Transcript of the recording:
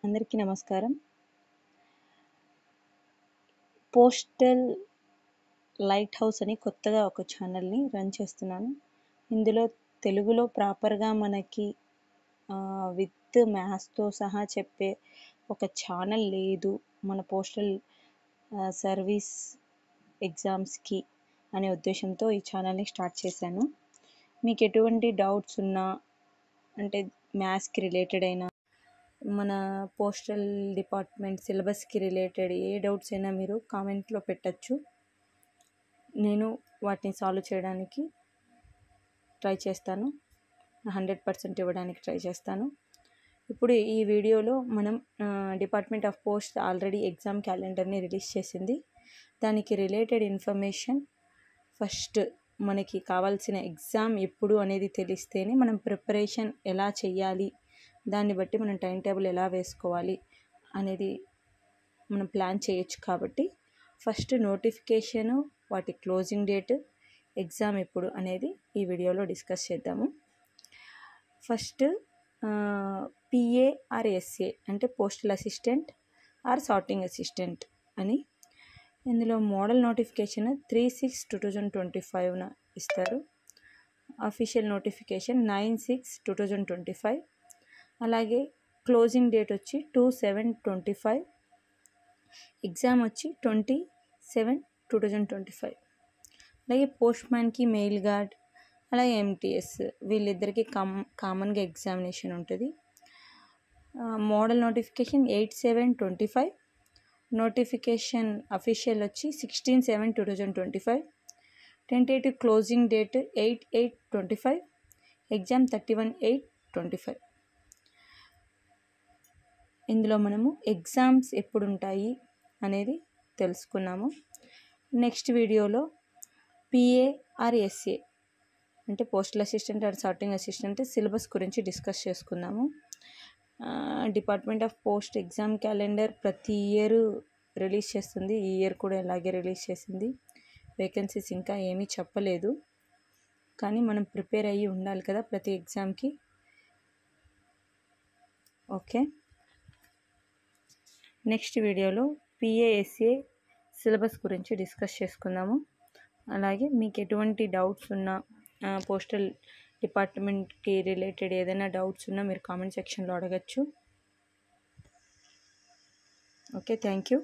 అందరికీ నమస్కారం. Postal light house అని కొత్తగా ఒక ఛానల్‌ని రన్ చేస్తున్నాను. ఇందులో తెలుగులో ప్రాపర్‌గా మనకి విత్ మ్యాథ్స్‌తో సహా చెప్పే ఒక ఛానల్ లేదు. మన పోస్టల్ సర్వీస్ ఎగ్జామ్స్‌కి అనే ఉద్దేశంతో ఈ ఛానల్‌ని స్టార్ట్ చేశాను. మీకు ఎటువంటి డౌట్స్ ఉన్నా, అంటే మ్యాథ్స్‌కి రిలేటెడ్ అయినా, మన పోస్టల్ డిపార్ట్మెంట్ సిలబస్కి రిలేటెడ్ ఏ డౌట్స్ అయినా మీరు కామెంట్లో పెట్టచ్చు. నేను వాటిని సాల్వ్ చేయడానికి ట్రై చేస్తాను. 100% ఇవ్వడానికి ట్రై చేస్తాను. ఇప్పుడు ఈ వీడియోలో మనం department of post already exam క్యాలెండర్ని రిలీజ్ చేసింది. దానికి రిలేటెడ్ ఇన్ఫర్మేషన్ ఫస్ట్ మనకి కావాల్సిన ఎగ్జామ్ ఎప్పుడు అనేది తెలిస్తేనే మనం ప్రిపరేషన్ ఎలా చేయాలి, దాన్ని బట్టి మనం టైం టేబుల్ ఎలా వేసుకోవాలి అనేది మనం ప్లాన్ చేయొచ్చు. కాబట్టి ఫస్ట్ నోటిఫికేషను, వాటి క్లోజింగ్ డేట్, ఎగ్జామ్ ఎప్పుడు అనేది ఈ వీడియోలో డిస్కస్ చేద్దాము. ఫస్ట్ పిఏ ఆర్ ఎస్ఏ అంటే postal assistant are sorting assistant అని. ఇందులో మోడల్ నోటిఫికేషన్ 3/6/2025న ఇస్తారు. Official notification 9/6/2025. అలాగే క్లోజింగ్ డేట్ వచ్చి 2/7/25. ఎగ్జామ్ వచ్చి 20/7/2025. అలాగే పోస్ట్ మ్యాన్కి మెయిల్ గార్డ్, అలాగే ఎంటీఎస్ వీళ్ళిద్దరికీ కామన్గా ఎగ్జామినేషన్ ఉంటుంది. Model notification 8/7/25. నోటిఫికేషన్ అఫీషియల్ వచ్చి 16/7/2025. Tentative closing date 8/8/25. ఎగ్జామ్ 31/8/25. ఇందులో మనము ఎగ్జామ్స్ ఎప్పుడు ఉంటాయి అనేది తెలుసుకున్నాము. నెక్స్ట్ వీడియోలో పిఏ ఆర్ ఎస్ఏ అంటే postal assistant are sorting assistant syllabus గురించి డిస్కస్ చేసుకుందాము. Department of post exam calendar ప్రతి ఇయర్ రిలీజ్ చేస్తుంది. ఈ ఇయర్ కూడా ఇలాగే రిలీజ్ చేసింది. వేకెన్సీస్ ఇంకా ఏమీ చెప్పలేదు, కానీ మనం ప్రిపేర్ అయ్యి ఉండాలి కదా ప్రతి ఎగ్జామ్కి. ఓకే, నెక్స్ట్ వీడియోలో పిఏఎస్ఏ సిలబస్ గురించి డిస్కస్ చేసుకుందాము. అలాగే మీకు ఎటువంటి డౌట్స్ ఉన్నా, పోస్టల్ డిపార్ట్మెంట్కి రిలేటెడ్ ఏదైనా డౌట్స్ ఉన్నా మీరు కామెంట్ సెక్షన్లో అడగచ్చు. Okay, thank you.